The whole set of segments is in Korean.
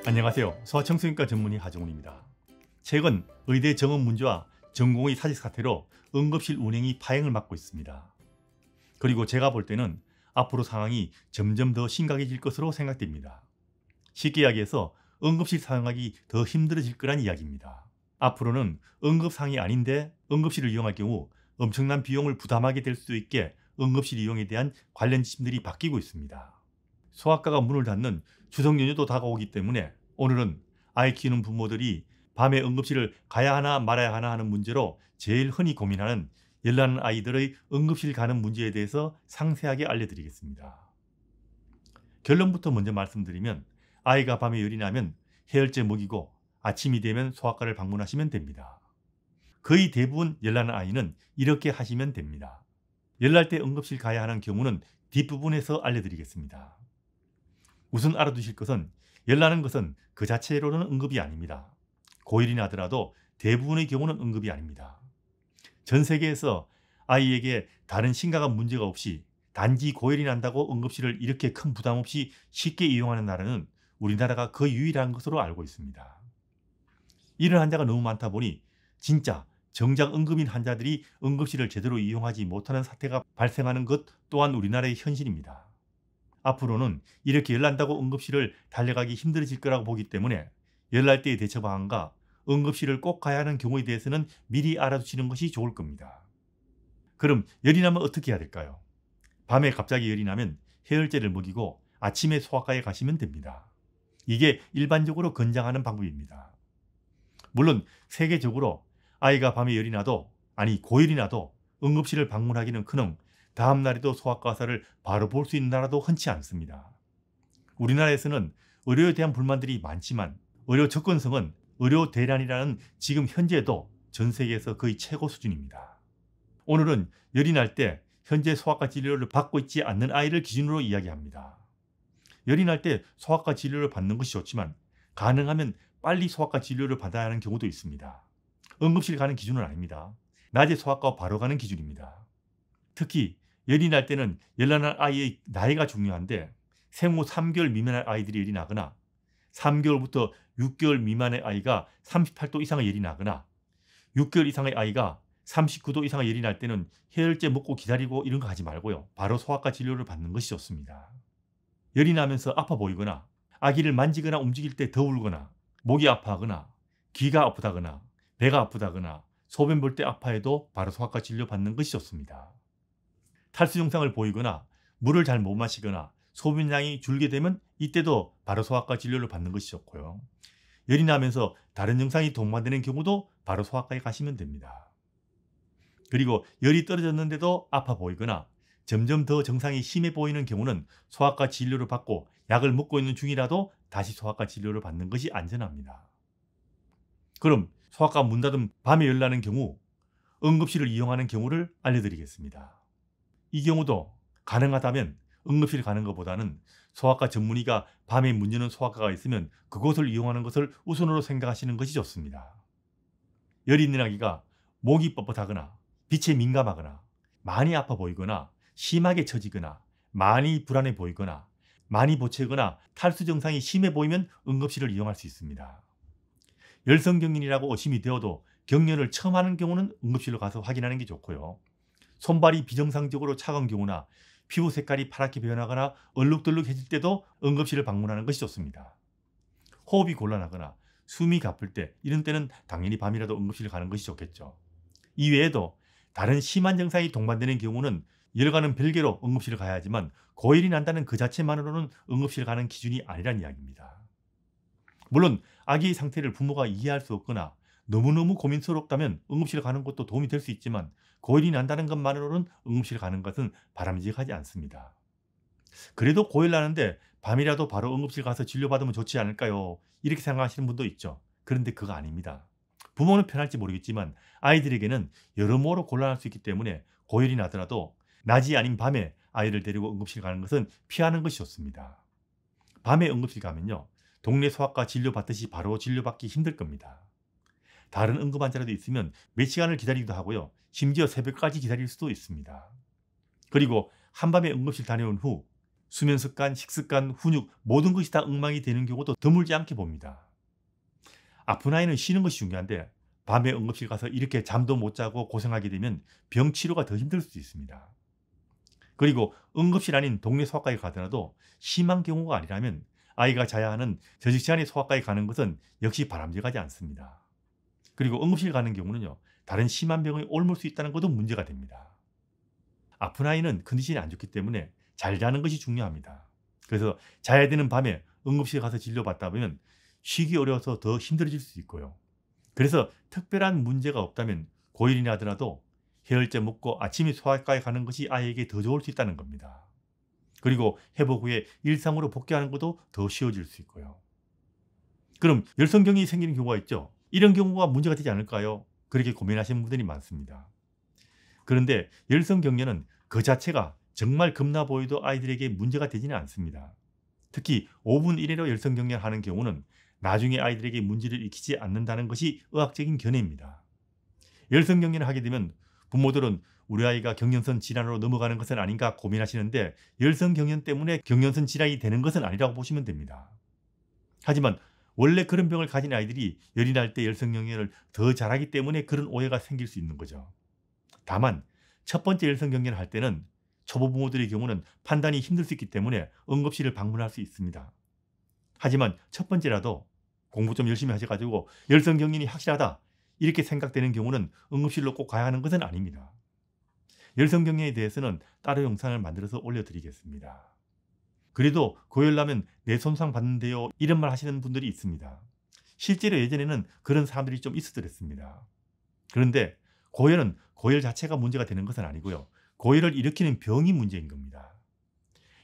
안녕하세요. 소아청소년과 전문의 하정훈입니다. 최근 의대 정원 문제와 전공의 사직 사태로 응급실 운행이 파행을 맞고 있습니다. 그리고 제가 볼 때는 앞으로 상황이 점점 더 심각해질 것으로 생각됩니다. 쉽게 이야기해서 응급실 사용하기 더 힘들어질 거란 이야기입니다. 앞으로는 응급상이 아닌데 응급실을 이용할 경우 엄청난 비용을 부담하게 될 수도 있게 응급실 이용에 대한 관련 지침들이 바뀌고 있습니다. 소아과가 문을 닫는 추석 연휴도 다가오기 때문에 오늘은 아이 키우는 부모들이 밤에 응급실을 가야 하나 말아야 하나 하는 문제로 제일 흔히 고민하는 열나는 아이들의 응급실 가는 문제에 대해서 상세하게 알려드리겠습니다. 결론부터 먼저 말씀드리면 아이가 밤에 열이 나면 해열제 먹이고 아침이 되면 소아과를 방문하시면 됩니다. 거의 대부분 열나는 아이는 이렇게 하시면 됩니다. 열날 때 응급실 가야 하는 경우는 뒷부분에서 알려드리겠습니다. 우선 알아두실 것은 열나는 것은 그 자체로는 응급이 아닙니다. 고열이 나더라도 대부분의 경우는 응급이 아닙니다. 전 세계에서 아이에게 다른 심각한 문제가 없이 단지 고열이 난다고 응급실을 이렇게 큰 부담 없이 쉽게 이용하는 나라는 우리나라가 거의 유일한 것으로 알고 있습니다. 이런 환자가 너무 많다 보니 진짜 정작 응급인 환자들이 응급실을 제대로 이용하지 못하는 사태가 발생하는 것 또한 우리나라의 현실입니다. 앞으로는 이렇게 열난다고 응급실을 달려가기 힘들어질 거라고 보기 때문에 열날 때의 대처 방안과 응급실을 꼭 가야 하는 경우에 대해서는 미리 알아두시는 것이 좋을 겁니다. 그럼 열이 나면 어떻게 해야 될까요? 밤에 갑자기 열이 나면 해열제를 먹이고 아침에 소아과에 가시면 됩니다. 이게 일반적으로 권장하는 방법입니다. 물론 세계적으로 아이가 밤에 열이 나도 고열이 나도 응급실을 방문하기는커녕 다음 날에도 소아과 의사를 바로 볼 수 있는 나라도 흔치 않습니다. 우리나라에서는 의료에 대한 불만들이 많지만 의료 접근성은 의료 대란이라는 지금 현재도 전 세계에서 거의 최고 수준입니다. 오늘은 열이 날 때 현재 소아과 진료를 받고 있지 않는 아이를 기준으로 이야기합니다. 열이 날 때 소아과 진료를 받는 것이 좋지만 가능하면 빨리 소아과 진료를 받아야 하는 경우도 있습니다. 응급실 가는 기준은 아닙니다. 낮에 소아과 바로 가는 기준입니다. 특히 열이 날 때는 열나는 아이의 나이가 중요한데 생후 3개월 미만의 아이들이 열이 나거나 3개월부터 6개월 미만의 아이가 38도 이상의 열이 나거나 6개월 이상의 아이가 39도 이상의 열이 날 때는 해열제 먹고 기다리고 이런 거 하지 말고요. 바로 소아과 진료를 받는 것이 좋습니다. 열이 나면서 아파 보이거나 아기를 만지거나 움직일 때 더 울거나 목이 아파하거나 귀가 아프다거나 배가 아프다거나 소변 볼 때 아파해도 바로 소아과 진료 받는 것이 좋습니다. 탈수 증상을 보이거나 물을 잘 못 마시거나 소변량이 줄게 되면 이때도 바로 소아과 진료를 받는 것이 좋고요. 열이 나면서 다른 증상이 동반되는 경우도 바로 소아과에 가시면 됩니다. 그리고 열이 떨어졌는데도 아파 보이거나 점점 더 증상이 심해 보이는 경우는 소아과 진료를 받고 약을 먹고 있는 중이라도 다시 소아과 진료를 받는 것이 안전합니다. 그럼 소아과 문 닫은 밤에 열 나는 경우 응급실을 이용하는 경우를 알려드리겠습니다. 이 경우도 가능하다면 응급실 가는 것보다는 소아과 전문의가 밤에 문 여는 소아과가 있으면 그곳을 이용하는 것을 우선으로 생각하시는 것이 좋습니다. 열이 있는 아기가 목이 뻣뻣하거나 빛에 민감하거나 많이 아파 보이거나 심하게 처지거나 많이 불안해 보이거나 많이 보채거나 탈수 증상이 심해 보이면 응급실을 이용할 수 있습니다. 열성경련이라고 의심이 되어도 경련을 처음 하는 경우는 응급실로 가서 확인하는 게 좋고요. 손발이 비정상적으로 차가운 경우나 피부 색깔이 파랗게 변하거나 얼룩덜룩해질 때도 응급실을 방문하는 것이 좋습니다. 호흡이 곤란하거나 숨이 가쁠 때 이런 때는 당연히 밤이라도 응급실을 가는 것이 좋겠죠. 이외에도 다른 심한 증상이 동반되는 경우는 열과는 별개로 응급실을 가야 하지만 고열이 난다는 그 자체만으로는 응급실 가는 기준이 아니란 이야기입니다. 물론 아기의 상태를 부모가 이해할 수 없거나 너무너무 고민스럽다면 응급실 가는 것도 도움이 될 수 있지만 고열이 난다는 것만으로는 응급실 가는 것은 바람직하지 않습니다. 그래도 고열 나는데 밤이라도 바로 응급실 가서 진료받으면 좋지 않을까요? 이렇게 생각하시는 분도 있죠. 그런데 그거 아닙니다. 부모는 편할지 모르겠지만 아이들에게는 여러모로 곤란할 수 있기 때문에 고열이 나더라도 낮이 아닌 밤에 아이를 데리고 응급실 가는 것은 피하는 것이 좋습니다. 밤에 응급실 가면요. 동네 소아과 진료받듯이 바로 진료받기 힘들 겁니다. 다른 응급환자라도 있으면 몇 시간을 기다리기도 하고요. 심지어 새벽까지 기다릴 수도 있습니다. 그리고 한밤에 응급실 다녀온 후 수면 습관, 식습관, 훈육 모든 것이 다 엉망이 되는 경우도 드물지 않게 봅니다. 아픈 아이는 쉬는 것이 중요한데 밤에 응급실 가서 이렇게 잠도 못 자고 고생하게 되면 병 치료가 더 힘들 수도 있습니다. 그리고 응급실 아닌 동네 소아과에 가더라도 심한 경우가 아니라면 아이가 자야 하는 저녁 시간에 소아과에 가는 것은 역시 바람직하지 않습니다. 그리고 응급실 가는 경우는요, 다른 심한 병에 옮을 수 있다는 것도 문제가 됩니다. 아픈 아이는 컨디션이 안 좋기 때문에 잘 자는 것이 중요합니다. 그래서 자야 되는 밤에 응급실 가서 진료받다 보면 쉬기 어려워서 더 힘들어질 수 있고요. 그래서 특별한 문제가 없다면 고일이나 하더라도 해열제 먹고 아침에 소아과에 가는 것이 아이에게 더 좋을 수 있다는 겁니다. 그리고 회복 후에 일상으로 복귀하는 것도 더 쉬워질 수 있고요. 그럼 열성경이 생기는 경우가 있죠. 이런 경우가 문제가 되지 않을까요? 그렇게 고민하시는 분들이 많습니다. 그런데 열성경련은 그 자체가 정말 겁나 보여도 아이들에게 문제가 되지는 않습니다. 특히 5분 이내로 열성경련 하는 경우는 나중에 아이들에게 문제를 일으키지 않는다는 것이 의학적인 견해입니다. 열성경련을 하게 되면 부모들은 우리 아이가 경련선 질환으로 넘어가는 것은 아닌가 고민하시는데 열성경련 때문에 경련선 질환이 되는 것은 아니라고 보시면 됩니다. 하지만 원래 그런 병을 가진 아이들이 열이 날 때 열성경련을 더 잘하기 때문에 그런 오해가 생길 수 있는 거죠. 다만 첫 번째 열성경련을 할 때는 초보 부모들의 경우는 판단이 힘들 수 있기 때문에 응급실을 방문할 수 있습니다. 하지만 첫 번째라도 공부 좀 열심히 하셔가지고 열성경련이 확실하다 이렇게 생각되는 경우는 응급실로 꼭 가야 하는 것은 아닙니다. 열성경련에 대해서는 따로 영상을 만들어서 올려드리겠습니다. 그래도 고열나면 뇌 손상 받는데요 이런 말 하시는 분들이 있습니다. 실제로 예전에는 그런 사람들이 좀 있었더랬습니다. 그런데 고열은 고열 자체가 문제가 되는 것은 아니고요. 고열을 일으키는 병이 문제인 겁니다.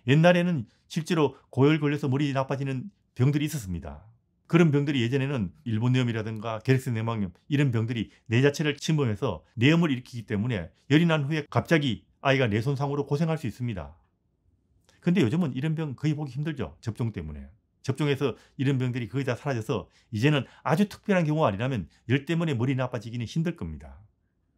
옛날에는 실제로 고열 걸려서 머리 나빠지는 병들이 있었습니다. 그런 병들이 예전에는 일본뇌염이라든가 게르스내막염 이런 병들이 뇌 자체를 침범해서 뇌염을 일으키기 때문에 열이 난 후에 갑자기 아이가 뇌 손상으로 고생할 수 있습니다. 근데 요즘은 이런 병 거의 보기 힘들죠. 접종 때문에. 접종해서 이런 병들이 거의 다 사라져서 이제는 아주 특별한 경우가 아니라면 열 때문에 머리 나빠지기는 힘들 겁니다.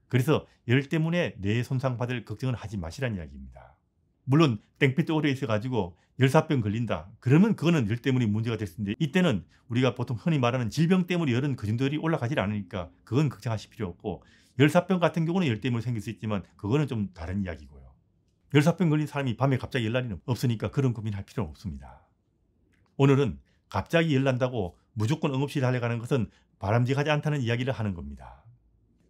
그래서 열 때문에 뇌 손상 받을 걱정은 하지 마시라는 이야기입니다. 물론 땡볕에 오래 있어가지고 열사병 걸린다. 그러면 그거는 열 때문에 문제가 될 수 있는데 이때는 우리가 보통 흔히 말하는 질병 때문에 열은 그 정도열이 올라가질 않으니까 그건 걱정하실 필요 없고 열사병 같은 경우는 열 때문에 생길 수 있지만 그거는 좀 다른 이야기고요. 열사병 걸린 사람이 밤에 갑자기 열날이 없으니까 그런 고민할 필요는 없습니다. 오늘은 갑자기 열난다고 무조건 응급실에 달려가는 것은 바람직하지 않다는 이야기를 하는 겁니다.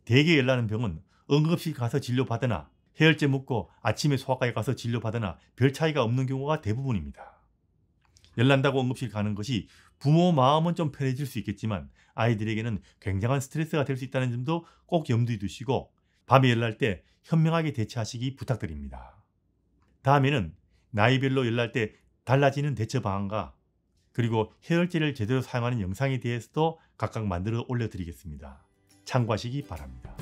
대개 열나는 병은 응급실 가서 진료받으나 해열제 먹고 아침에 소아과에 가서 진료받으나 별 차이가 없는 경우가 대부분입니다. 열난다고 응급실 가는 것이 부모 마음은 좀 편해질 수 있겠지만 아이들에게는 굉장한 스트레스가 될 수 있다는 점도 꼭 염두에 두시고 밤에 열날 때 현명하게 대처하시기 부탁드립니다. 다음에는 나이별로 열날 때 달라지는 대처 방안과 그리고 해열제를 제대로 사용하는 영상에 대해서도 각각 만들어 올려드리겠습니다. 참고하시기 바랍니다.